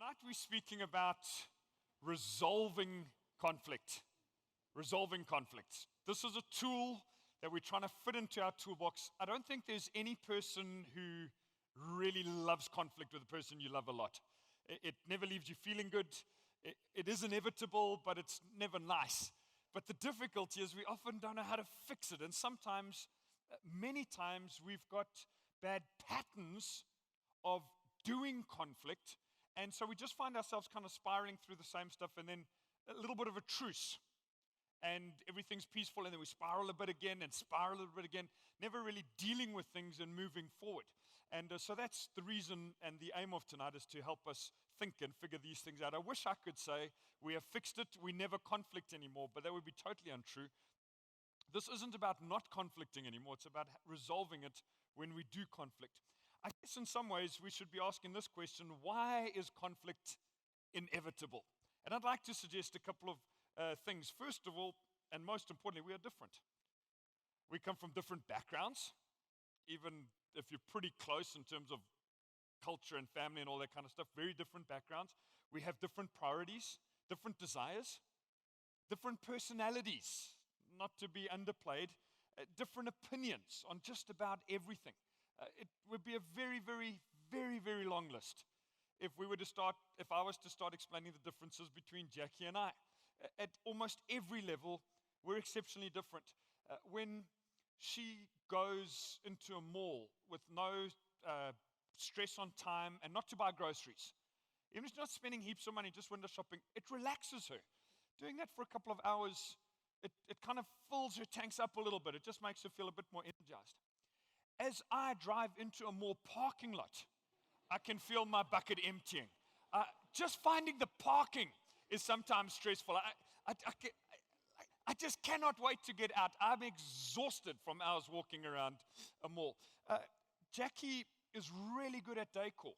Tonight we're speaking about resolving conflict. Resolving conflicts. This is a tool that we're trying to fit into our toolbox. I don't think there's any person who really loves conflict with a person you love a lot. It never leaves you feeling good. It is inevitable, but it's never nice. But the difficulty is we often don't know how to fix it. And sometimes, many times, we've got bad patterns of doing conflict. And so we just find ourselves kind of spiraling through the same stuff, and then a little bit of a truce. And everything's peaceful, and then we spiral a bit again and spiral a little bit again, never really dealing with things and moving forward. And so that's the reason and the aim of tonight, is to help us think and figure these things out. I wish I could say we have fixed it, we never conflict anymore, but that would be totally untrue. This isn't about not conflicting anymore, it's about resolving it when we do conflict. I guess in some ways we should be asking this question: why is conflict inevitable? And I'd like to suggest a couple of things. First of all, and most importantly, we are different. We come from different backgrounds, even if you're pretty close in terms of culture and family and all that kind of stuff, very different backgrounds. We have different priorities, different desires, different personalities, not to be underplayed, different opinions on just about everything. It would be a very, very, very, very long list if I was to start explaining the differences between Jackie and I. At almost every level, we're exceptionally different. When she goes into a mall with no stress on time and not to buy groceries, even if she's not spending heaps of money just window shopping, it relaxes her. Doing that for a couple of hours, it kind of fills her tanks up a little bit. It just makes her feel a bit more energized. As I drive into a mall parking lot, I can feel my bucket emptying. Just finding the parking is sometimes stressful. I just cannot wait to get out. I'm exhausted from hours walking around a mall. Jackie is really good at decor.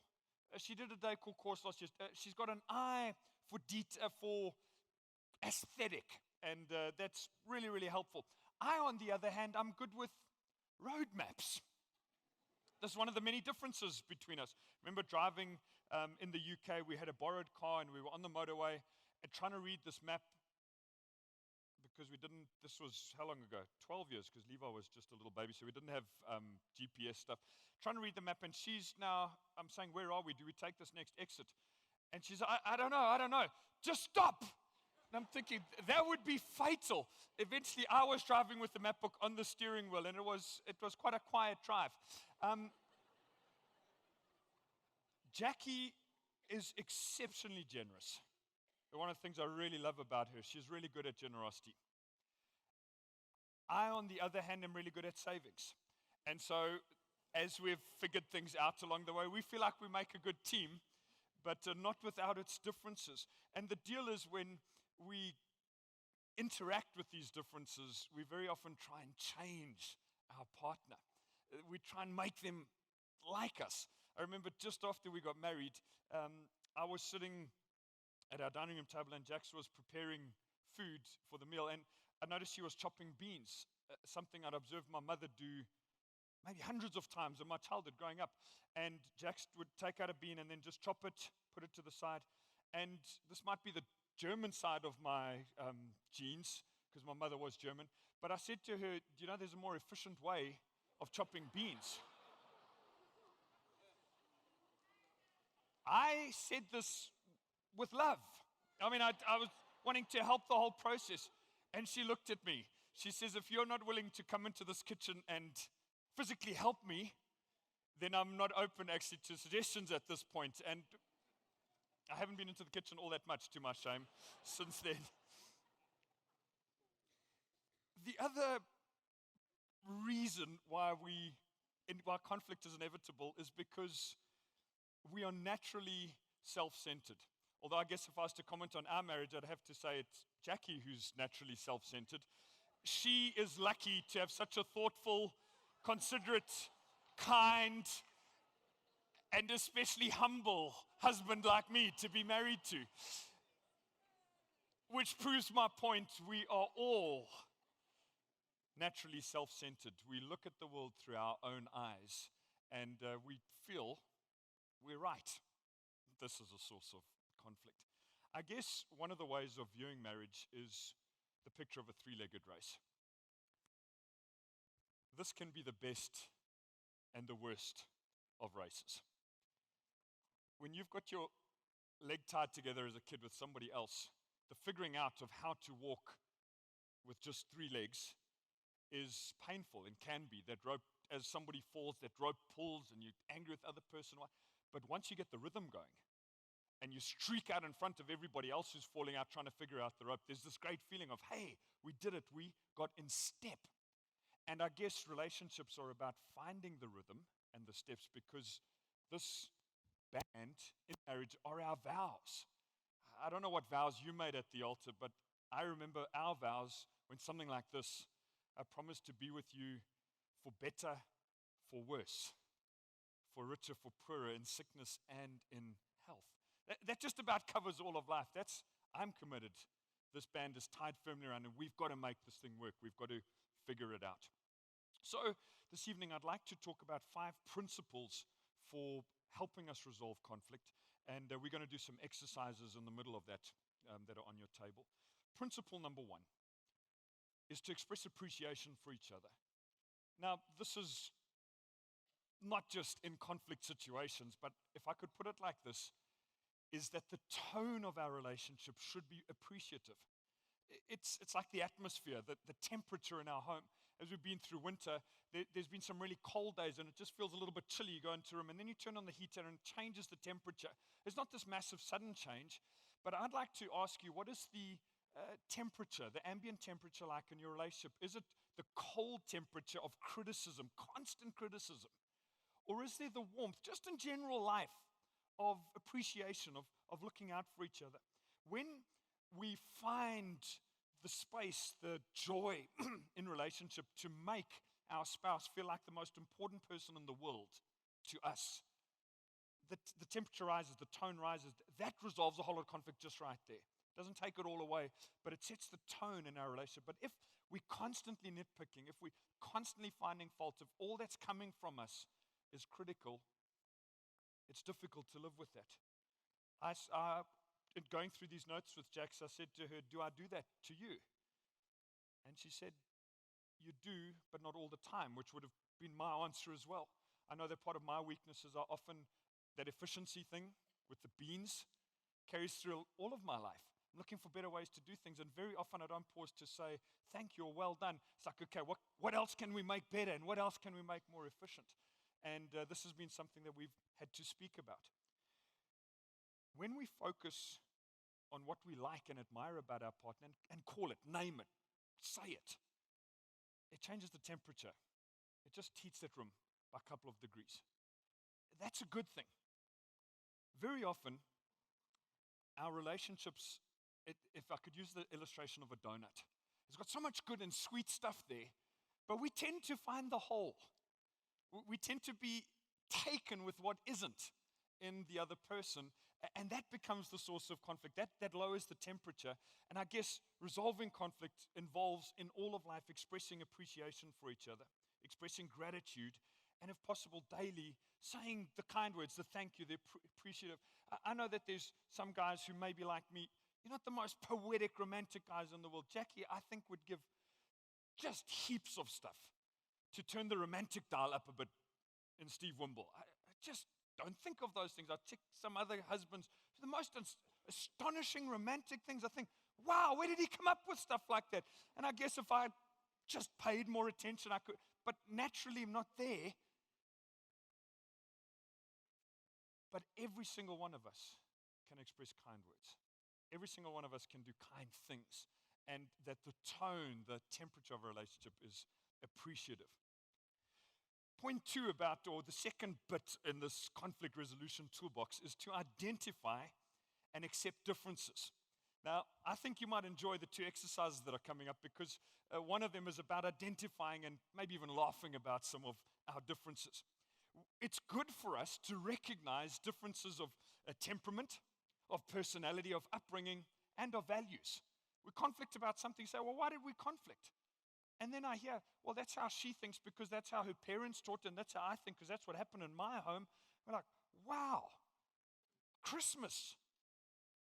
She did a decor course last year. She's got an eye for detail, for aesthetic, and that's really, really helpful. I, on the other hand, I'm good with road maps. That's one of the many differences between us. Remember driving in the UK, we had a borrowed car and we were on the motorway and trying to read this map because this was how long ago? 12 years, because Levi was just a little baby, so we didn't have GPS stuff. Trying to read the map, and I'm saying, where are we? Do we take this next exit? And she's, I don't know. Just stop. And I'm thinking, that would be fatal. Eventually, I was driving with the map book on the steering wheel, and it was quite a quiet drive. Jackie is exceptionally generous. One of the things I really love about her, she's really good at generosity. I, on the other hand, am really good at savings. And so, as we've figured things out along the way, we feel like we make a good team, but not without its differences. And the deal is, when we interact with these differences, we very often try and change our partner. We try and make them like us. I remember just after we got married, I was sitting at our dining room table, and Jax was preparing food for the meal, and I noticed she was chopping beans, something I'd observed my mother do maybe hundreds of times in my childhood growing up. And Jax would take out a bean and then just chop it, put it to the side. And this might be the German side of my genes, because my mother was German, but I said to her, do you know there's a more efficient way of chopping beans? I said this with love. I mean, I was wanting to help the whole process. And she looked at me. She says, if you're not willing to come into this kitchen and physically help me, then I'm not open actually to suggestions at this point. And I haven't been into the kitchen all that much, to my shame, since then. The other reason why conflict is inevitable is because we are naturally self-centered. Although I guess if I was to comment on our marriage, I'd have to say it's Jackie who's naturally self-centered. She is lucky to have such a thoughtful, considerate, kind, and especially humble husband like me to be married to. Which proves my point, we are all naturally self-centered. We look at the world through our own eyes, and we feel we're right. this is a source of conflict. I guess one of the ways of viewing marriage is the picture of a three-legged race. This can be the best and the worst of races. When you've got your leg tied together as a kid with somebody else, the figuring out of how to walk with just three legs is painful and can be. That rope, as somebody falls, that rope pulls and you're angry with the other person. But once you get the rhythm going and you streak out in front of everybody else who's falling out trying to figure out the rope, there's this great feeling of, hey, we did it, we got in step. And I guess relationships are about finding the rhythm and the steps, because this band in marriage are our vows. I don't know what vows you made at the altar, but I remember our vows when something like this: I promise to be with you for better, for worse, for richer, for poorer, in sickness and in health. That just about covers all of life. I'm committed. This band is tied firmly around, and we've got to make this thing work. We've got to figure it out. So this evening, I'd like to talk about 5 principles for helping us resolve conflict. And we're going to do some exercises in the middle of that that are on your table. Principle number 1 is to express appreciation for each other. Now, this is not just in conflict situations, but if I could put it like this, is that the tone of our relationship should be appreciative. It's like the atmosphere, the temperature in our home. As we've been through winter, there's been some really cold days and it just feels a little bit chilly. You go into a room and then you turn on the heater and it changes the temperature. It's not this massive sudden change, but I'd like to ask you, what is the temperature, the ambient temperature like in your relationship? Is it the cold temperature of criticism, constant criticism? Or is there the warmth, just in general life, of appreciation, of looking out for each other? When we find the space, the joy in relationship to make our spouse feel like the most important person in the world to us, the temperature rises, the tone rises. That resolves a whole lot of conflict just right there. Doesn't take it all away, but it sets the tone in our relationship. But if we're constantly nitpicking, if we're constantly finding fault, if all that's coming from us is critical, it's difficult to live with that. In going through these notes with Jax, I said to her, do I do that to you? And she said, you do, but not all the time, which would have been my answer as well. I know that part of my weaknesses are often that efficiency thing with the beans carries through all of my life. I'm looking for better ways to do things, and very often I don't pause to say, thank you, or well done. It's like, okay, what else can we make better, and what else can we make more efficient? And this has been something that we've had to speak about. When we focus on what we like and admire about our partner and call it, name it, say it, it changes the temperature. It just heats that room by a couple of degrees. That's a good thing. Very often, our relationships, if I could use the illustration of a donut, it's got so much good and sweet stuff there, but we tend to find the hole. We tend to be taken with what isn't in the other person, and that becomes the source of conflict. That lowers the temperature, and I guess resolving conflict involves, in all of life, expressing appreciation for each other, expressing gratitude, and if possible, daily, saying the kind words, the thank you, the appreciative. I know that there's some guys who may be like me. You're not the most poetic, romantic guys in the world. Jackie, I think, would give just heaps of stuff to turn the romantic dial up a bit in Steve Wimble. I just don't think of those things. I check some other husbands, the most astonishing romantic things. I think, wow, where did he come up with stuff like that? And I guess if I just paid more attention, I could, but naturally I'm not there. But every single one of us can express kind words. Every single one of us can do kind things. And that the tone, the temperature of a relationship is appreciative. Point 2 or the second bit in this conflict resolution toolbox is to identify and accept differences. Now, I think you might enjoy the 2 exercises that are coming up, because one of them is about identifying and maybe even laughing about some of our differences. It's good for us to recognize differences of temperament, of personality, of upbringing, and of values. We conflict about something, say, well, why did we conflict? And then I hear, well, that's how she thinks because that's how her parents taught, and that's how I think because that's what happened in my home. We're like, wow, Christmas.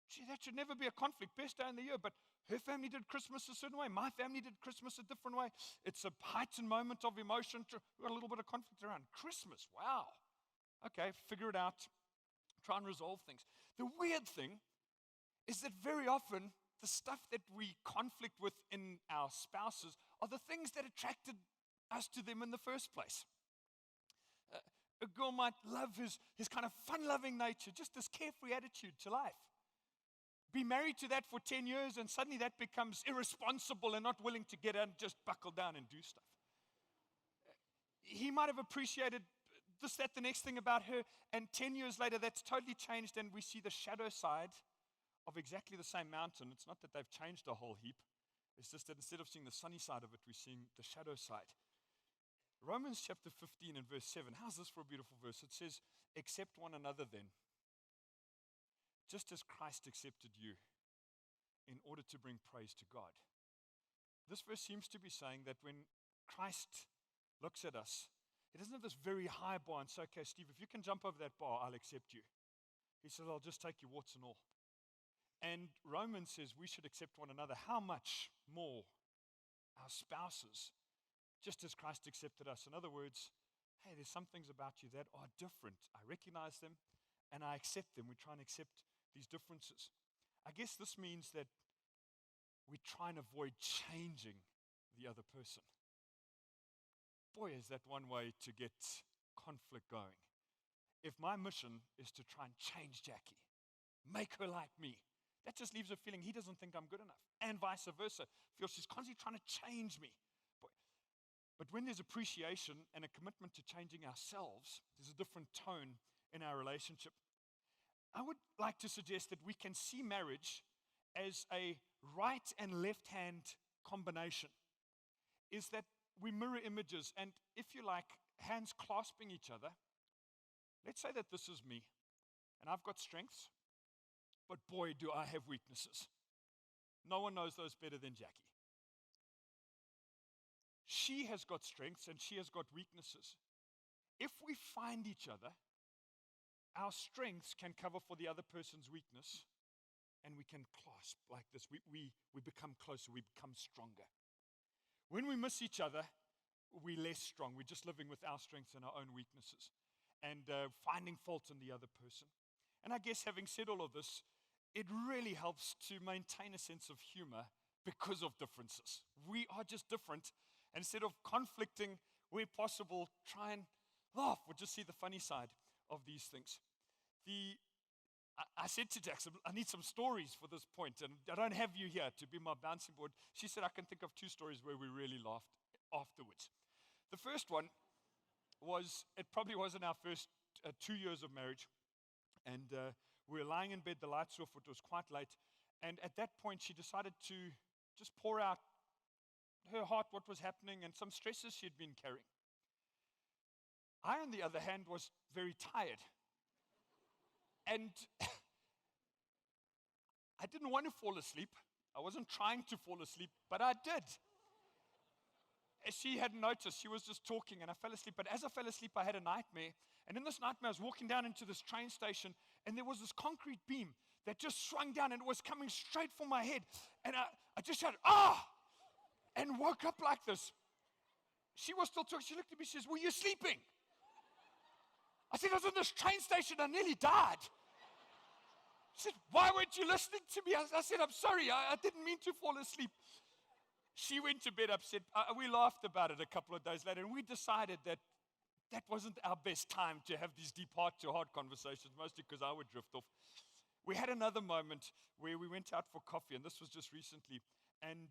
Gee, that should never be a conflict. Best day in the year. But her family did Christmas a certain way. My family did Christmas a different way. It's a heightened moment of emotion. We've got a little bit of conflict around Christmas. Wow. Okay, figure it out. Try and resolve things. The weird thing is that very often the stuff that we conflict with in our spouses are the things that attracted us to them in the first place. A girl might love his kind of fun-loving nature, just this carefree attitude to life. Be married to that for 10 years and suddenly that becomes irresponsible and not willing to get in, just buckle down and do stuff. He might have appreciated this, that, the next thing about her, and 10 years later that's totally changed and we see the shadow side of exactly the same mountain. It's not that they've changed a whole heap. It's just that instead of seeing the sunny side of it, we're seeing the shadow side. Romans chapter 15 and verse 7. How's this for a beautiful verse? It says, accept one another then, just as Christ accepted you, in order to bring praise to God. This verse seems to be saying that when Christ looks at us, he doesn't have this very high bar and say, okay, Steve, if you can jump over that bar, I'll accept you. He says, I'll just take your warts and all. And Romans says we should accept one another. How much more our spouses, just as Christ accepted us? In other words, hey, there's some things about you that are different. I recognize them and I accept them. We try and accept these differences. I guess this means that we try and avoid changing the other person. Boy, is that one way to get conflict going. If my mission is to try and change Jackie, make her like me, that just leaves her feeling he doesn't think I'm good enough. And vice versa. Feels she's constantly trying to change me. Boy. But when there's appreciation and a commitment to changing ourselves, there's a different tone in our relationship. I would like to suggest that we can see marriage as a right and left hand combination. Is that we mirror images, and if you like, hands clasping each other. Let's say that this is me, and I've got strengths, but boy, do I have weaknesses. No one knows those better than Jackie. She has got strengths, and she has got weaknesses. If we find each other, our strengths can cover for the other person's weakness, and we can clasp like this. We become closer, we become stronger. When we miss each other, we're less strong. We're just living with our strengths and our own weaknesses and finding fault in the other person. And I guess having said all of this, it really helps to maintain a sense of humor because of differences. We are just different. And instead of conflicting where possible, try and laugh or just see the funny side of these things. I said to Jackson, I need some stories for this point, and I don't have you here to be my bouncing board. She said, I can think of 2 stories where we really laughed afterwards. The first one was, it probably wasn't our first 2 years of marriage, and we were lying in bed, the lights were off, it was quite late, and at that point she decided to just pour out her heart, what was happening, and some stresses she'd been carrying. I, on the other hand, was very tired. And I didn't want to fall asleep. I wasn't trying to fall asleep, but I did. As she hadn't noticed, she was just talking and I fell asleep. But as I fell asleep, I had a nightmare. And in this nightmare, I was walking down into this train station and there was this concrete beam that just swung down and it was coming straight for my head. And I just shouted, ah! And woke up like this. She was still talking. She looked at me, she says, were you sleeping? I said, I was in this train station, I nearly died. She said, why weren't you listening to me? I said, I'm sorry, I didn't mean to fall asleep. She went to bed upset. We laughed about it a couple of days later, and we decided that that wasn't our best time to have these deep heart-to-heart conversations, mostly because I would drift off. We had another moment where we went out for coffee, and this was just recently, and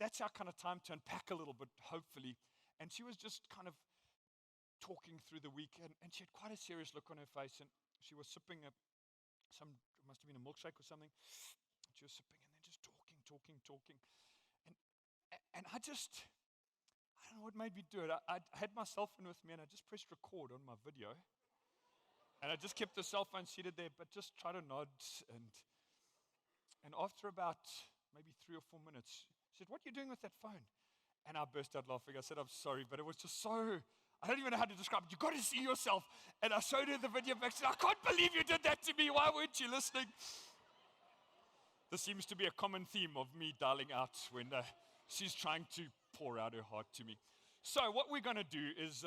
that's our kind of time to unpack a little bit, hopefully. And she was just kind of talking through the week, and she had quite a serious look on her face, and she was sipping must have been a milkshake or something. She was sipping and then just talking. And I don't know what made me do it. I had my cell phone with me, and I just pressed record on my video. And I just kept the cell phone seated there, but just try to nod. And after about maybe 3 or 4 minutes, she said, what are you doing with that phone? And I burst out laughing. I said, I'm sorry, but it was just so, I don't even know how to describe it. You got to see yourself. And I showed her the video back. I can't believe you did that to me. Why weren't you listening? This seems to be a common theme of me dialing out when she's trying to pour out her heart to me. So what we're going to do is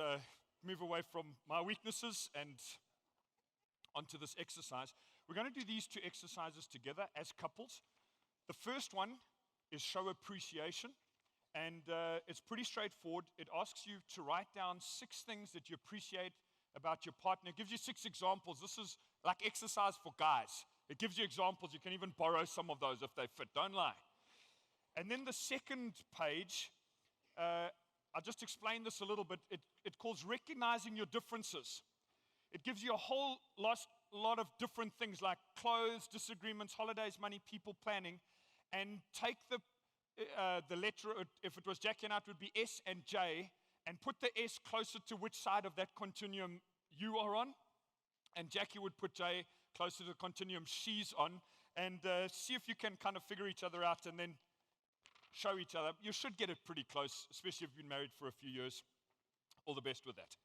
move away from my weaknesses and onto this exercise. We're going to do these two exercises together as couples. The first one is show appreciation. And it's pretty straightforward. It asks you to write down 6 things that you appreciate about your partner. It gives you 6 examples. This is like exercise for guys. It gives you examples. You can even borrow some of those if they fit. Don't lie. And then the second page, I'll just explain this a little bit. It calls recognizing your differences. It gives you a whole lot of different things like clothes, disagreements, holidays, money, people, planning. And take the letter, if it was Jackie and I, it would be S and J, and put the S closer to which side of that continuum you are on. And Jackie would put J closer to the continuum she's on. And see if you can kind of figure each other out and then show each other. You should get it pretty close, especially if you've been married for a few years. All the best with that.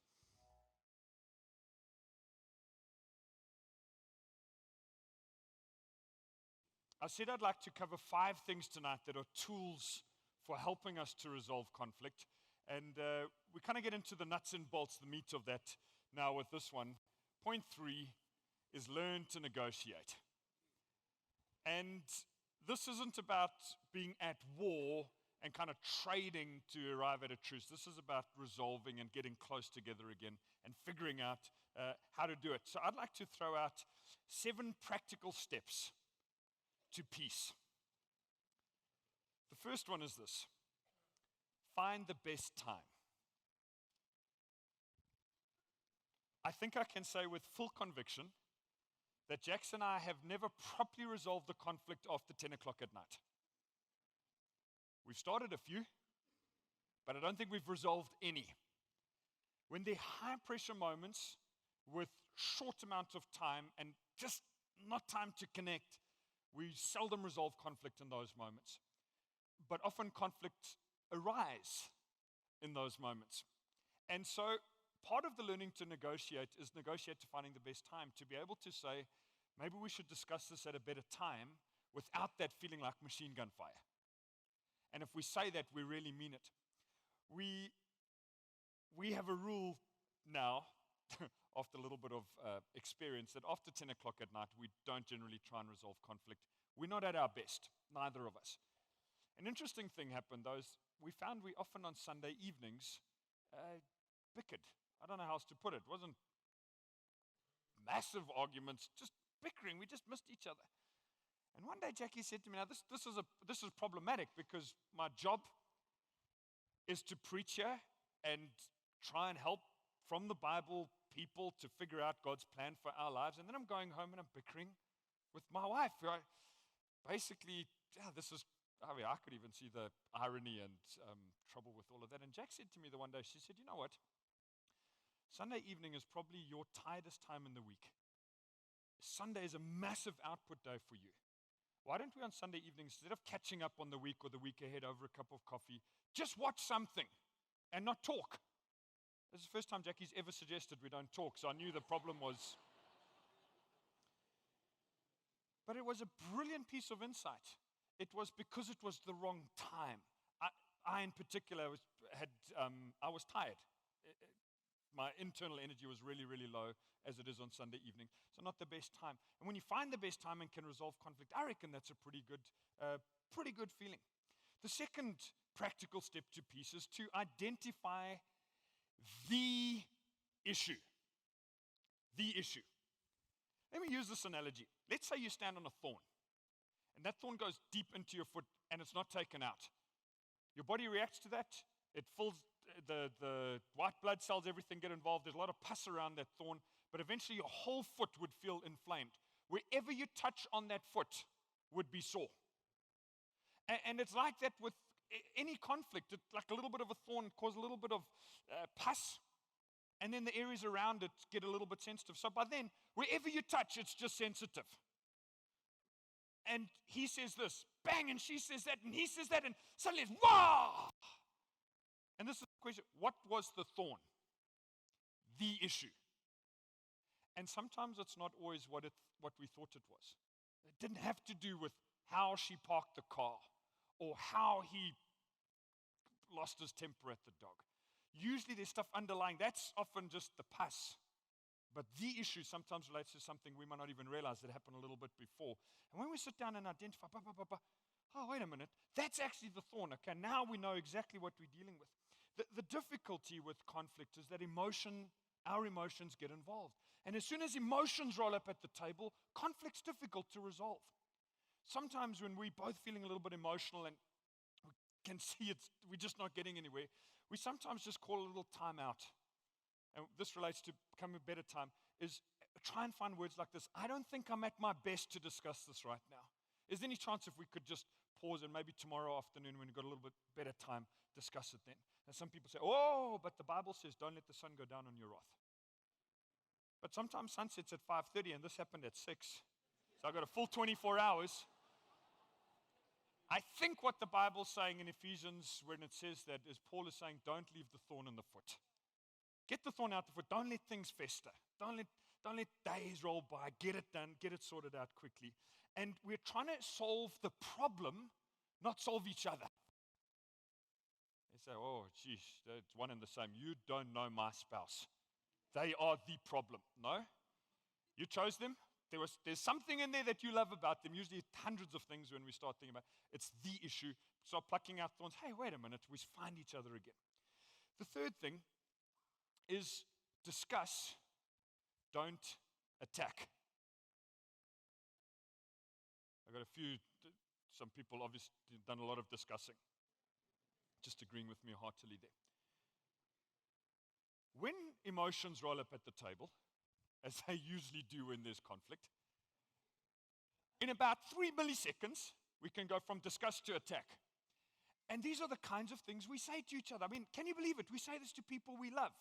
I said I'd like to cover 5 things tonight that are tools for helping us to resolve conflict. And we kind of get into the nuts and bolts, the meat of that now with this one. Point 3 is learn to negotiate. And this isn't about being at war and kind of trading to arrive at a truce. This is about resolving and getting close together again and figuring out how to do it. So I'd like to throw out 7 practical steps to peace. The first one is this: find the best time. I think I can say with full conviction that Jax and I have never properly resolved the conflict after 10 o'clock at night. We've started a few, but I don't think we've resolved any. When there are high pressure moments with short amount of time and just not time to connect, we seldom resolve conflict in those moments. But often conflicts arise in those moments. And so part of the learning to negotiate is negotiate to finding the best time, to be able to say, maybe we should discuss this at a better time without that feeling like machine gun fire. And if we say that, we really mean it. We have a rule now, after a little bit of experience, that after 10 o'clock at night, we don't generally try and resolve conflict. We're not at our best, neither of us. An interesting thing happened, though, is we found we often on Sunday evenings bickered. I don't know how else to put it. It wasn't massive arguments, just bickering. We just missed each other. And one day Jackie said to me, now this is problematic because my job is to preach here and try and help from the Bible people to figure out God's plan for our lives. And then I'm going home and I'm bickering with my wife. Basically, I could even see the irony and trouble with all of that. And Jack said to me the one day, she said, you know what? Sunday evening is probably your tiredest time in the week. Sunday is a massive output day for you. Why don't we on Sunday evenings, instead of catching up on the week or the week ahead over a cup of coffee, just watch something and not talk? This is the first time Jackie's ever suggested we don't talk, so I knew the problem was. But it was a brilliant piece of insight. It was because it was the wrong time. I in particular, I was tired. My internal energy was really, really low, as it is on Sunday evening. So not the best time. And when you find the best time and can resolve conflict, I reckon that's a pretty good feeling. The second practical step to peace is to identify the issue. The issue. Let me use this analogy. Let's say you stand on a thorn, and that thorn goes deep into your foot, and it's not taken out. Your body reacts to that. It fills the white blood cells, everything get involved. There's a lot of pus around that thorn, but eventually your whole foot would feel inflamed. Wherever you touch on that foot would be sore. And it's like that with any conflict. It's like a little bit of a thorn causes a little bit of pus, and then the areas around it get a little bit sensitive. So by then, wherever you touch, it's just sensitive. And he says this, bang, and she says that, and he says that, and suddenly it's, wow! And this is the question, what was the thorn? the issue. And sometimes it's not always what we thought it was. It didn't have to do with how she parked the car or how he lost his temper at the dog. Usually there's stuff underlying. That's often just the pus. But the issue sometimes relates to something we might not even realize that happened a little bit before. And when we sit down and identify, oh, wait a minute, that's actually the thorn. Okay, now we know exactly what we're dealing with. The difficulty with conflict is that our emotions get involved. And as soon as emotions roll up at the table, conflict's difficult to resolve. Sometimes when we're both feeling a little bit emotional and we can see we're just not getting anywhere, we sometimes just call a little time out. And this relates to becoming a better time, is try and find words like this. I don't think I'm at my best to discuss this right now. Is there any chance if we could just pause and maybe tomorrow afternoon when we've got a little bit better time, discuss it then? And some people say, oh, but the Bible says don't let the sun go down on your wrath. But sometimes sun sets at 5:30 and this happened at 6. So I've got a full 24 hours. I think what the Bible's saying in Ephesians when it says that is Paul is saying don't leave the thorn in the foot. Get the thorn out the foot. Don't let things fester. Don't let days roll by. Get it done. Get it sorted out quickly. And we're trying to solve the problem, not solve each other. They say, oh, geez, it's one and the same. You don't know my spouse. They are the problem. No? You chose them. There's something in there that you love about them. Usually hundreds of things when we start thinking about it. It's the issue. Start plucking out thorns. Hey, wait a minute. We find each other again. The third thing is discuss, don't attack. I've got some people obviously done a lot of discussing, just agreeing with me heartily there. When emotions roll up at the table, as they usually do when there's conflict, in about 3 milliseconds, we can go from discuss to attack. And these are the kinds of things we say to each other. I mean, can you believe it? We say this to people we love.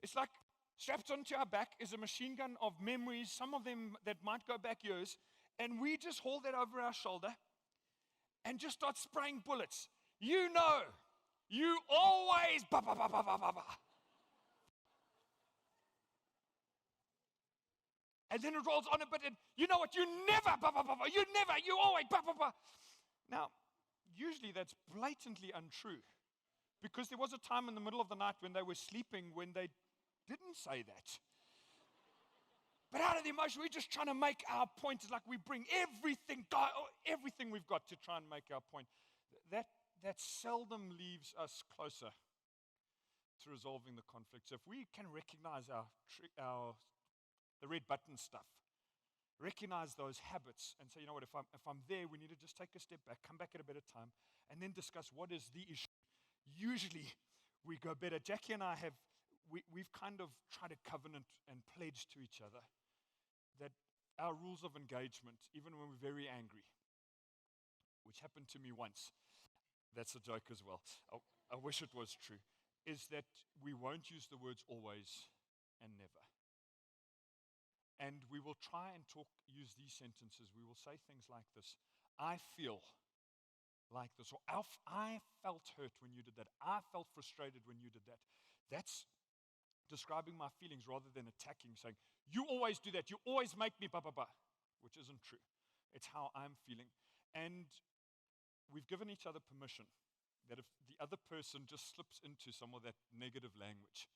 It's like strapped onto our back is a machine gun of memories, some of them that might go back years, and we just hold that over our shoulder and just start spraying bullets. You know, you always ba ba ba ba ba ba ba. And then it rolls on a bit, and you know what? You never ba ba ba ba. You never. You always ba ba ba. Now, usually that's blatantly untrue, because there was a time in the middle of the night when they were sleeping when they didn't say that. But out of the emotion, we're just trying to make our point. It's like we bring everything we've got to try and make our point. That seldom leaves us closer to resolving the conflict. So if we can recognize the red button stuff, recognize those habits and say, you know what, if I'm there, we need to just take a step back, come back at a better time, and then discuss what is the issue. Usually we go better. Jackie and I we've kind of tried to covenant and pledge to each other that our rules of engagement, even when we're very angry, which happened to me once, that's a joke as well, I wish it was true, is that we won't use the words always and never. And we will try and use these sentences. We will say things like this: I feel like this, or I felt hurt when you did that. I felt frustrated when you did that. That's describing my feelings rather than attacking, saying, you always do that. You always make me ba ba ba, which isn't true. It's how I'm feeling. And we've given each other permission that if the other person just slips into some of that negative language,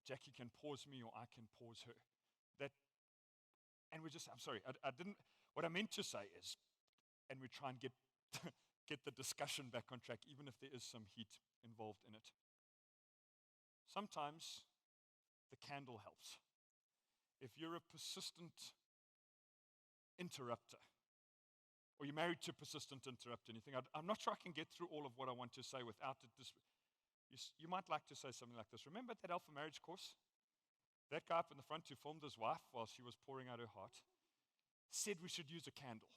Jackie can pause me or I can pause her. I'm sorry, what I meant to say is, and we try and get the discussion back on track, even if there is some heat involved in it. Sometimes the candle helps. If you're a persistent interrupter, or you're married to a persistent interrupter, and you think, I'm not sure I can get through all of what I want to say without it. You might like to say something like this. Remember that Alpha Marriage course? That guy up in the front who filmed his wife while she was pouring out her heart said we should use a candle.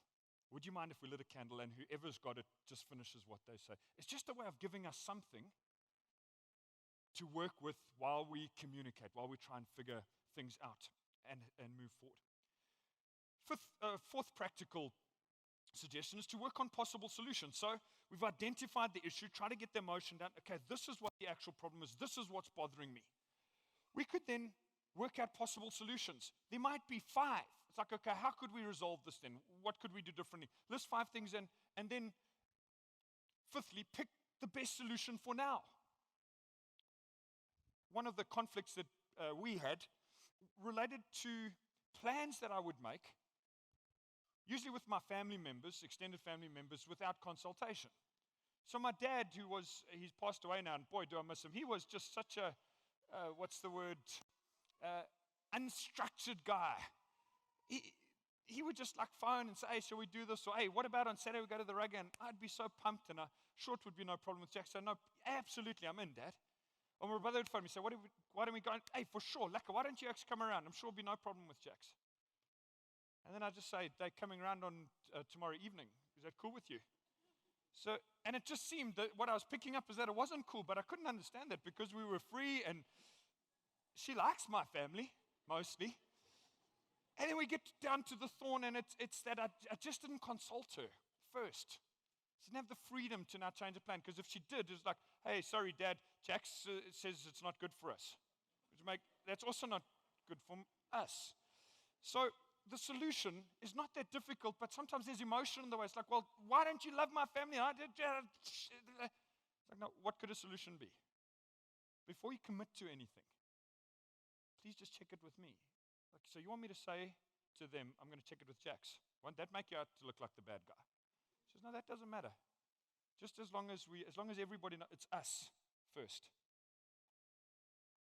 Would you mind if we lit a candle and whoever's got it just finishes what they say? It's just a way of giving us something to work with while we communicate, while we try and figure things out and move forward. Fourth practical suggestion is to work on possible solutions. So we've identified the issue, try to get the emotion down. Okay, this is what the actual problem is. This is what's bothering me. We could then work out possible solutions. There might be 5. It's like, okay, how could we resolve this then? What could we do differently? List 5 things and then, fifthly, pick the best solution for now. One of the conflicts that we had related to plans that I would make, usually with my family members, extended family members, without consultation. So my dad, he's passed away now, and boy, do I miss him. He was just such a, unstructured guy. He would just like phone and say, hey, shall we do this? Or, hey, what about on Saturday we go to the rugby? And I'd be so pumped, and sure it would be no problem with Jack. So, no, absolutely, I'm in, Dad. Or my brother would phone me and say, why don't we go? Hey, for sure, Lekker, why don't you actually come around? I'm sure it'll be no problem with Jax. And then I just say, they're coming around on tomorrow evening. Is that cool with you? So, and it just seemed that what I was picking up is that it wasn't cool, but I couldn't understand that because we were free, and she likes my family, mostly. And then we get down to the thorn, and it's that I just didn't consult her first. She didn't have the freedom to now change the plan, because if she did, it's like, hey, sorry, Dad, Jax says it's not good for us. That's also not good for us. So the solution is not that difficult, but sometimes there's emotion in the way. It's like, well, why don't you love my family? It's like, no, what could a solution be? Before you commit to anything, please just check it with me. Like, so you want me to say to them, I'm going to check it with Jax. Won't that make you out to look like the bad guy? She says, no, that doesn't matter. Just as long as everybody knows, it's us first.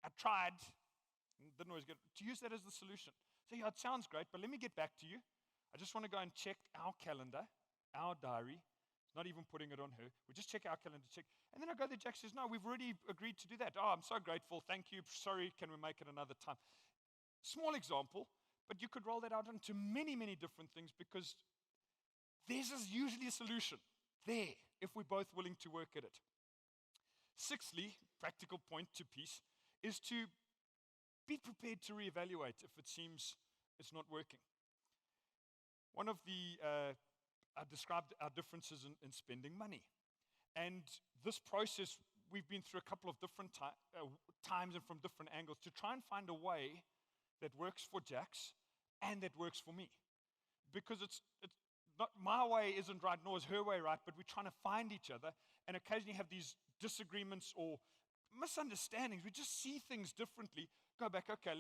I tried, and didn't always get to use that as the solution. So yeah, it sounds great, but let me get back to you. I just want to go and check our calendar, our diary. It's not even putting it on her. We just check our calendar, check. And then I go there, Jack says, no, we've already agreed to do that. Oh, I'm so grateful. Thank you. Sorry, can we make it another time? Small example, but you could roll that out into many, many different things, because there's usually a solution there if we're both willing to work at it. Sixthly, practical point to peace, is to be prepared to reevaluate if it seems it's not working. One of I described our differences in spending money. And this process, we've been through a couple of different times and from different angles to try and find a way that works for Jax and that works for me. Because it's not my way isn't right, nor is her way right, but we're trying to find each other and occasionally have these disagreements or misunderstandings. We just see things differently. Go back, okay,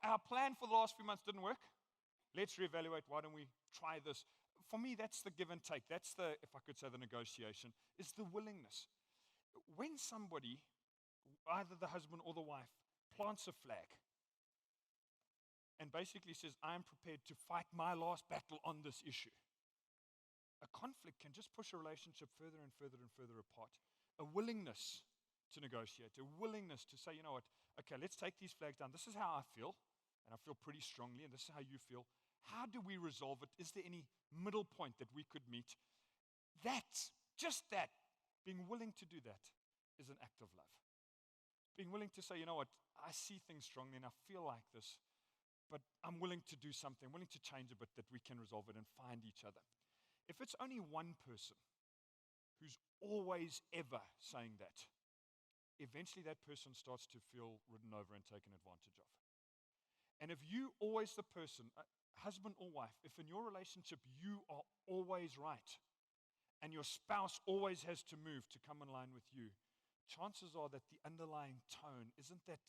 our plan for the last few months didn't work. Let's reevaluate. Why don't we try this? For me, that's the give and take. That's the, if I could say, the negotiation, is the willingness. When somebody, either the husband or the wife, plants a flag and basically says, I'm prepared to fight my last battle on this issue, a conflict can just push a relationship further and further and further apart. A willingness to negotiate, a willingness to say, you know what, okay, let's take these flags down. This is how I feel, and I feel pretty strongly, and this is how you feel. How do we resolve it? Is there any middle point that we could meet? Just that, being willing to do that is an act of love. Being willing to say, you know what, I see things strongly and I feel like this, but I'm willing to do something, willing to change a bit that we can resolve it and find each other. If it's only one person who's always ever saying that, eventually that person starts to feel ridden over and taken advantage of. And if you always the person, husband or wife, if in your relationship you are always right and your spouse always has to move to come in line with you, chances are that the underlying tone isn't that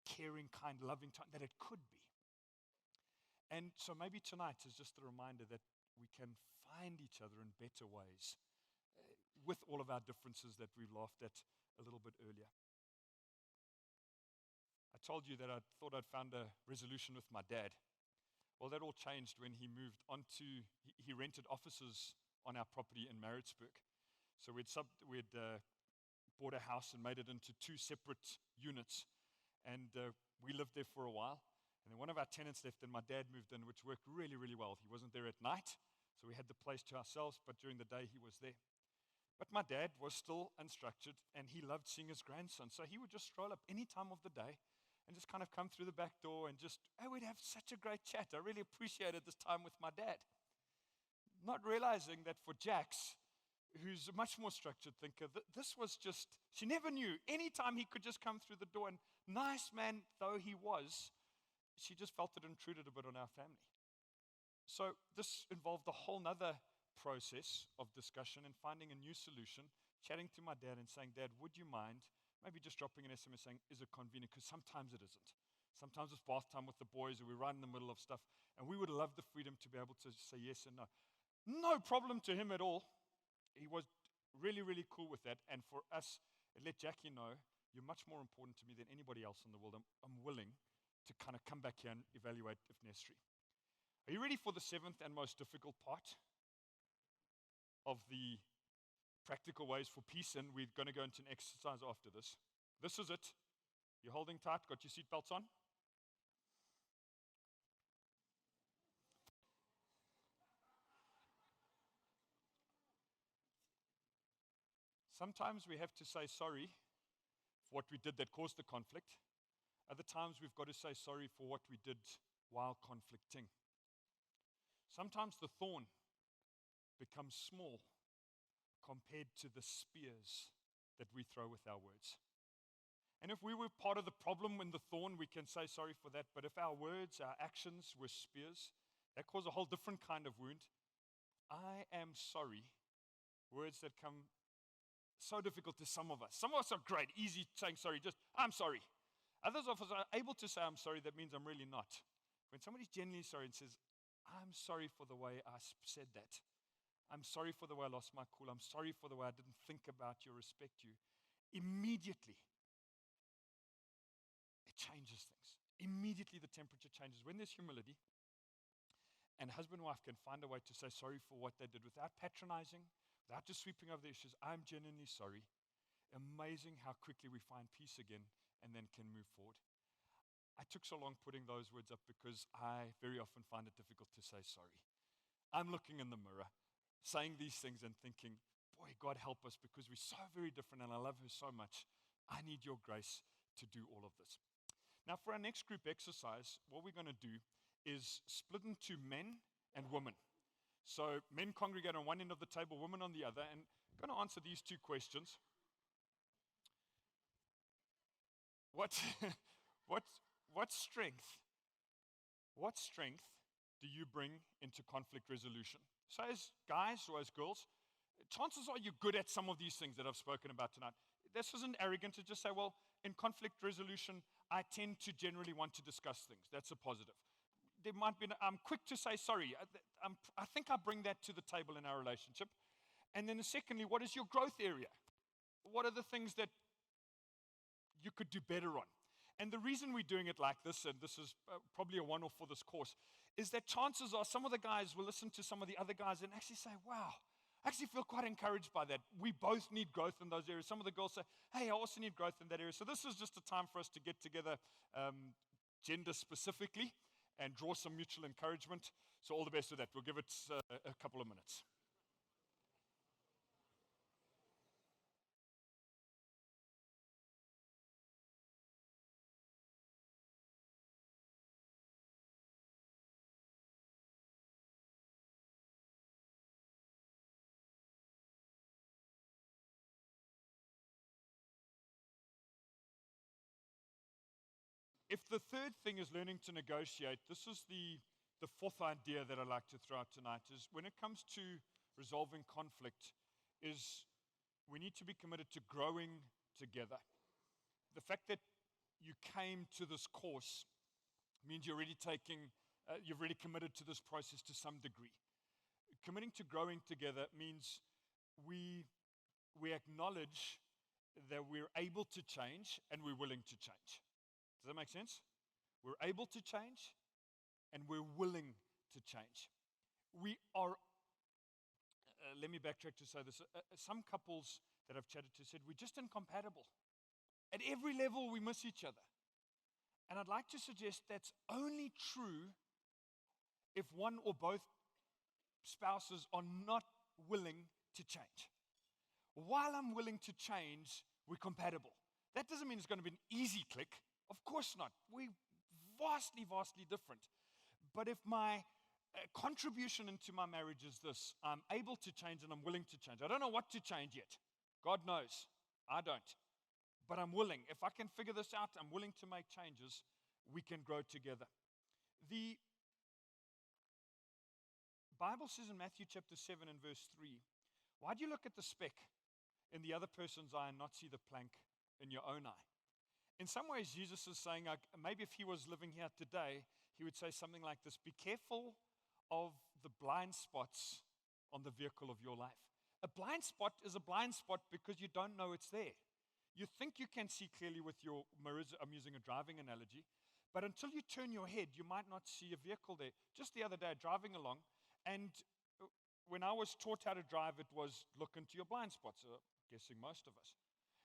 caring, kind, loving tone that it could be. And so maybe tonight is just a reminder that we can find each other in better ways with all of our differences that we've laughed at a little bit earlier. I told you that I thought I'd found a resolution with my dad. Well, that all changed when he moved he rented offices on our property in Maritzburg. So we'd bought a house and made it into 2 separate units. And we lived there for a while. And then one of our tenants left and my dad moved in, which worked really, really well. He wasn't there at night, so we had the place to ourselves, but during the day he was there. But my dad was still unstructured, and he loved seeing his grandson. So he would just stroll up any time of the day and just kind of come through the back door and we'd have such a great chat. I really appreciated this time with my dad. Not realizing that for Jax, who's a much more structured thinker, this was just, she never knew. Anytime he could just come through the door, and nice man though he was, she just felt it intruded a bit on our family. So this involved a whole nother process of discussion and finding a new solution, chatting to my dad and saying, Dad, would you mind maybe just dropping an SMS saying, is it convenient? Because sometimes it isn't. Sometimes it's bath time with the boys, or we're right in the middle of stuff, and we would love the freedom to be able to say yes and no. No problem to him at all. He was really, really cool with that. And for us, it let Jackie know, you're much more important to me than anybody else in the world. I'm willing to kind of come back here and evaluate if necessary. Are you ready for the seventh and most difficult part of the practical ways for peace? And we're going to go into an exercise after this. This is it. You're holding tight, got your seatbelts on? Sometimes we have to say sorry for what we did that caused the conflict. Other times we've got to say sorry for what we did while conflicting. Sometimes the thorn becomes small compared to the spears that we throw with our words. And if we were part of the problem in the thorn, we can say sorry for that. But if our words, our actions were spears, that cause a whole different kind of wound. I am sorry. Words that come so difficult to some of us. Some of us are great, easy saying sorry, just, I'm sorry. Others of us are able to say I'm sorry, that means I'm really not. When somebody's genuinely sorry and says, I'm sorry for the way I said that. I'm sorry for the way I lost my cool. I'm sorry for the way I didn't think about you, respect you. Immediately, it changes things. Immediately the temperature changes. When there's humility, and husband and wife can find a way to say sorry for what they did without patronizing, without just sweeping over the issues. I'm genuinely sorry. Amazing how quickly we find peace again and then can move forward. I took so long putting those words up because I very often find it difficult to say sorry. I'm looking in the mirror, saying these things and thinking, boy, God help us, because we're so very different and I love her so much. I need your grace to do all of this. Now, for our next group exercise, what we're going to do is split into men and women. So men congregate on one end of the table, women on the other, and I'm going to answer these two questions. What strength do you bring into conflict resolution? So as guys or as girls, chances are you're good at some of these things that I've spoken about tonight. This isn't arrogant to just say, well, in conflict resolution, I tend to generally want to discuss things. That's a positive. There might be, I'm quick to say sorry. I think I bring that to the table in our relationship. And then secondly, what is your growth area? What are the things that you could do better on? And the reason we're doing it like this, and this is probably a one-off for this course, is that chances are some of the guys will listen to some of the other guys and actually say, wow, I actually feel quite encouraged by that. We both need growth in those areas. Some of the girls say, hey, I also need growth in that area. So this is just a time for us to get together gender specifically and draw some mutual encouragement. So all the best with that. We'll give it a couple of minutes. If the third thing is learning to negotiate, this is the fourth idea that I'd like to throw out tonight, is when it comes to resolving conflict, is we need to be committed to growing together. The fact that you came to this course means you've already committed to this process to some degree. Committing to growing together means we acknowledge that we're able to change and we're willing to change. Does that make sense? We're able to change and we're willing to change. We are, let me backtrack to say this. Some couples that I've chatted to said, we're just incompatible. At every level, we miss each other. And I'd like to suggest that's only true if one or both spouses are not willing to change. While I'm willing to change, we're compatible. That doesn't mean it's going to be an easy click. Of course not. We're vastly, vastly different. But if my contribution into my marriage is this: I'm able to change and I'm willing to change. I don't know what to change yet. God knows. I don't. But I'm willing. If I can figure this out, I'm willing to make changes. We can grow together. The Bible says in Matthew chapter 7 and verse 3, why do you look at the speck in the other person's eye and not see the plank in your own eye? In some ways, Jesus is saying, maybe if he was living here today, he would say something like this: be careful of the blind spots on the vehicle of your life. A blind spot is a blind spot because you don't know it's there. You think you can see clearly with your mirrors. I'm using a driving analogy. But until you turn your head, you might not see a vehicle there. Just the other day, driving along, and when I was taught how to drive, it was look into your blind spots, guessing most of us.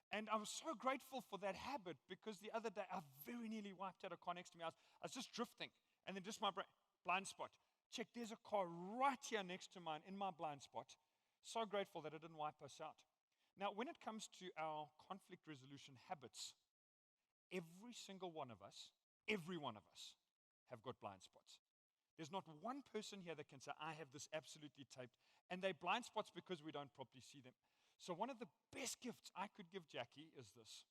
And I was so grateful for that habit, because the other day, I very nearly wiped out a car next to me. I was just drifting, and then just my blind spot. Check, there's a car right here next to mine in my blind spot. So grateful that it didn't wipe us out. Now, when it comes to our conflict resolution habits, every single one of us, every one of us, have got blind spots. There's not one person here that can say, I have this absolutely taped. And they're blind spots because we don't properly see them. So one of the best gifts I could give Jackie is this: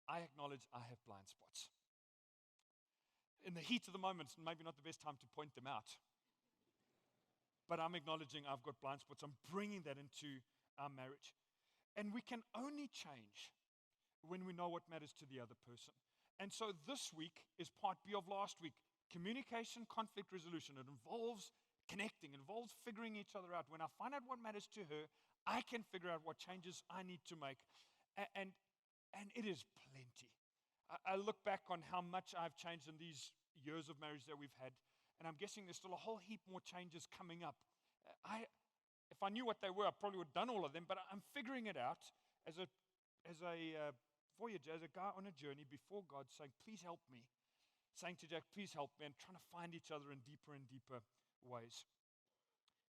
I acknowledge I have blind spots. In the heat of the moment, it's maybe not the best time to point them out. But I'm acknowledging I've got blind spots. I'm bringing that into our marriage. And we can only change when we know what matters to the other person. And so this week is part B of last week. Communication, conflict resolution. It involves connecting, involves figuring each other out. When I find out what matters to her, I can figure out what changes I need to make. And it is plenty. I look back on how much I've changed in these years of marriage that we've had, and I'm guessing there's still a whole heap more changes coming up. If I knew what they were, I probably would have done all of them, but I'm figuring it out as a voyager, as a guy on a journey before God, saying, please help me. Saying to Jack, please help me, and trying to find each other in deeper and deeper ways.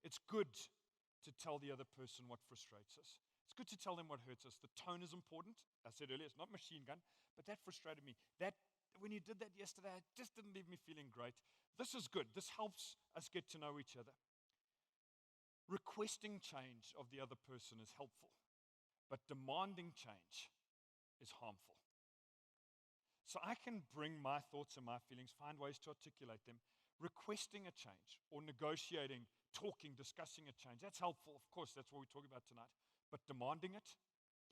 It's good to tell the other person what frustrates us. It's good to tell them what hurts us. The tone is important. I said earlier, it's not machine gun, but that frustrated me. That when you did that yesterday, it just didn't leave me feeling great. This is good. This helps us get to know each other. Requesting change of the other person is helpful, but demanding change is harmful. So I can bring my thoughts and my feelings, find ways to articulate them. Requesting a change or negotiating, talking, discussing a change, that's helpful. Of course, that's what we're talking about tonight. But demanding it,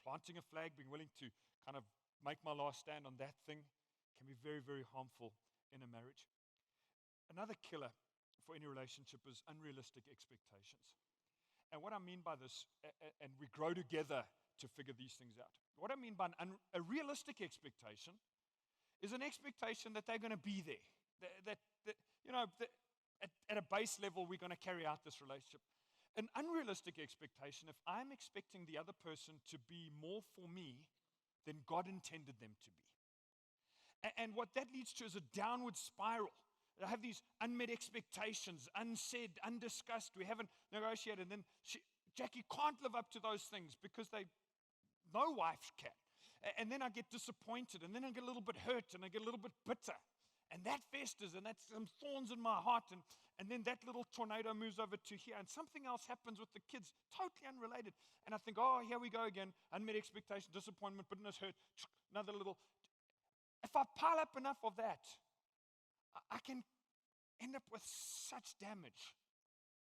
planting a flag, being willing to kind of make my last stand on that thing can be very, very harmful in a marriage. Another killer for any relationship is unrealistic expectations. And what I mean by this, and we grow together to figure these things out. What I mean by a realistic expectation is an expectation that they're going to be there. That at a base level, we're going to carry out this relationship. An unrealistic expectation, if I'm expecting the other person to be more for me than God intended them to be. And what that leads to is a downward spiral. I have these unmet expectations, unsaid, undiscussed. We haven't negotiated. And then Jackie can't live up to those things because no wife can. And then I get disappointed, and then I get a little bit hurt, and I get a little bit bitter. And that festers, and that's some thorns in my heart. And then that little tornado moves over to here, and something else happens with the kids, totally unrelated. And I think, oh, here we go again. Unmet expectation, disappointment, bitterness, hurt. Another little. If I pile up enough of that, I can end up with such damage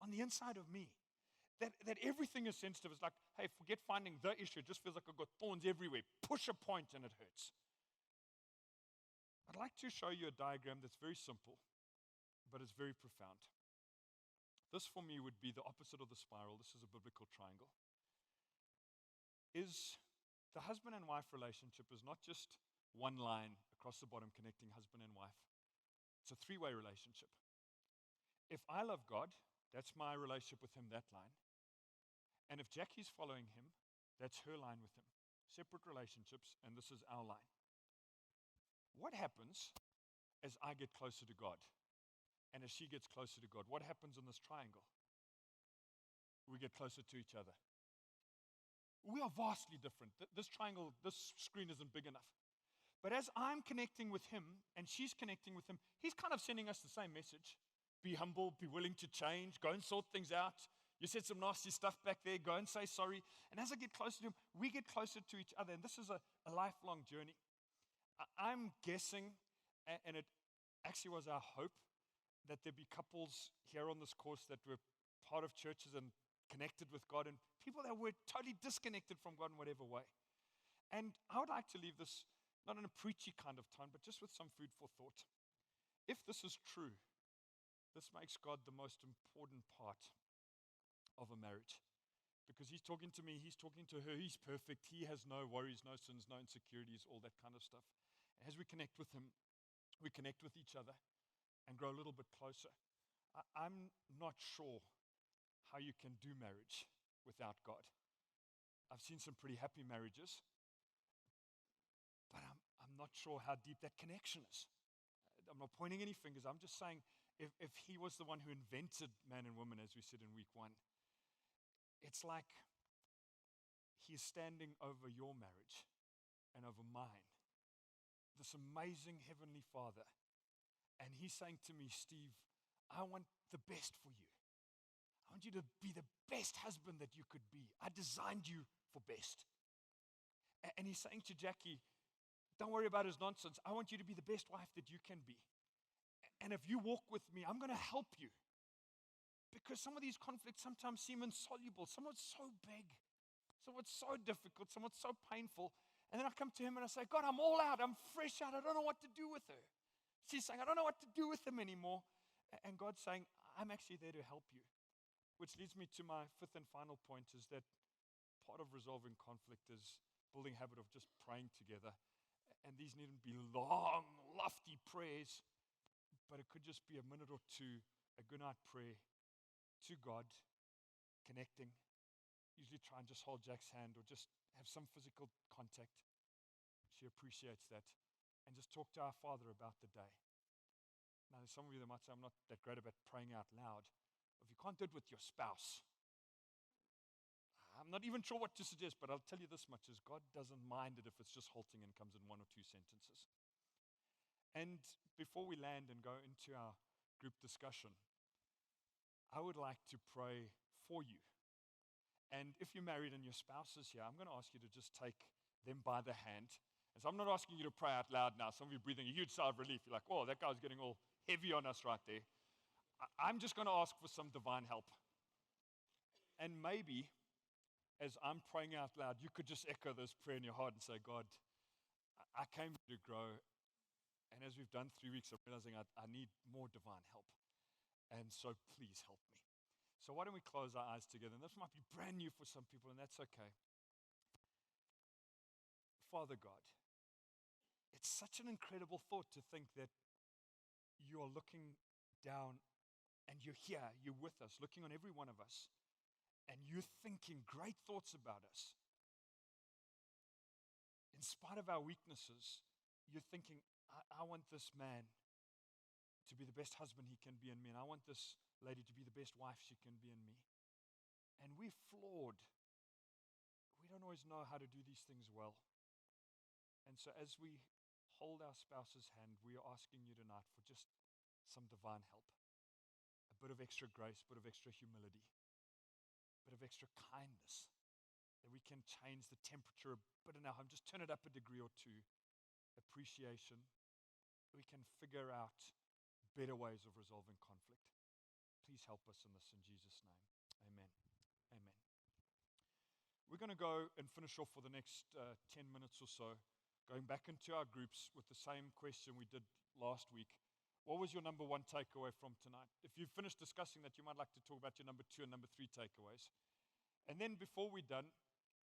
on the inside of me that everything is sensitive. It's like, hey, forget finding the issue. It just feels like I've got thorns everywhere. Push a point and it hurts. I'd like to show you a diagram that's very simple, but it's very profound. This for me would be the opposite of the spiral. This is a biblical triangle. Is the husband and wife relationship is not just one line across the bottom connecting husband and wife. It's a three-way relationship. If I love God, that's my relationship with him, that line. And if Jackie's following him, that's her line with him. Separate relationships, and this is our line. What happens as I get closer to God? And as she gets closer to God, what happens in this triangle? We get closer to each other. We are vastly different. This triangle, this screen isn't big enough. But as I'm connecting with him and she's connecting with him, he's kind of sending us the same message. be humble, be willing to change, go and sort things out. You said some nasty stuff back there, go and say sorry. And as I get closer to him, we get closer to each other. And this is a lifelong journey. I'm guessing, and it actually was our hope, that there'd be couples here on this course that were part of churches and connected with God, and people that were totally disconnected from God in whatever way. And I would like to leave this not in a preachy kind of tone, but just with some food for thought. If this is true, this makes God the most important part of a marriage. Because he's talking to me, he's talking to her, he's perfect, he has no worries, no sins, no insecurities, all that kind of stuff. As we connect with him, we connect with each other and grow a little bit closer. I'm not sure how you can do marriage without God. I've seen some pretty happy marriages, but I'm not sure how deep that connection is. I'm not pointing any fingers. I'm just saying if he was the one who invented man and woman, as we said in week 1, it's like he's standing over your marriage and over mine. This amazing Heavenly Father. And he's saying to me, Steve, I want the best for you. I want you to be the best husband that you could be. I designed you for best. And he's saying to Jackie, don't worry about his nonsense. I want you to be the best wife that you can be. And if you walk with me, I'm going to help you. Because some of these conflicts sometimes seem insoluble. Some are so big. Some are so difficult. Some are so painful. And then I come to him and I say, God, I'm all out. I'm fresh out. I don't know what to do with her. She's saying, I don't know what to do with him anymore. And God's saying, I'm actually there to help you. Which leads me to my 5th and final point, is that part of resolving conflict is building a habit of just praying together. And these needn't be long, lofty prayers, but it could just be a minute or two, a goodnight prayer to God, connecting. Usually try and just hold Jack's hand or just have some physical contact. She appreciates that. And just talk to our Father about the day. Now, there's some of you that might say, I'm not that great about praying out loud. If you can't do it with your spouse, I'm not even sure what to suggest, but I'll tell you this much, is God doesn't mind it if it's just halting and comes in 1 or 2 sentences. And before we land and go into our group discussion, I would like to pray for you. And if you're married and your spouse is here, I'm going to ask you to just take them by the hand. And so I'm not asking you to pray out loud now. Some of you are breathing a huge sigh of relief. You're like, oh, that guy's getting all heavy on us right there. I'm just going to ask for some divine help. And maybe, as I'm praying out loud, you could just echo this prayer in your heart and say, God, I came here to grow. And as we've done 3 weeks, I'm realizing I need more divine help. And so please help me. So why don't we close our eyes together? And this might be brand new for some people, and that's okay. Father God, it's such an incredible thought to think that you are looking down and you're here, you're with us, looking on every one of us, and you're thinking great thoughts about us. In spite of our weaknesses, you're thinking, I want this man to be the best husband he can be in me, and I want this lady to be the best wife she can be in me. And we're flawed. We don't always know how to do these things well. And so as we hold our spouse's hand, we are asking you tonight for just some divine help. A bit of extra grace, a bit of extra humility, a bit of extra kindness, that we can change the temperature a bit in our home, just turn it up a degree or 2. Appreciation. We can figure out better ways of resolving conflict. Please help us in this in Jesus' name. Amen. Amen. We're going to go and finish off for the next 10 minutes or so, going back into our groups with the same question we did last week. What was your number 1 takeaway from tonight? If you've finished discussing that, you might like to talk about your number 2 and number 3 takeaways. And then before we're done,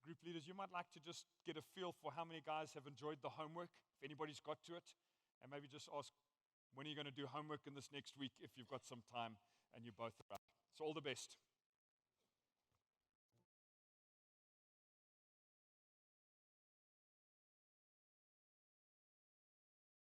group leaders, you might like to just get a feel for how many guys have enjoyed the homework, if anybody's got to it, and maybe just ask, when are you going to do homework in this next week if you've got some time and you're both around? So all the best.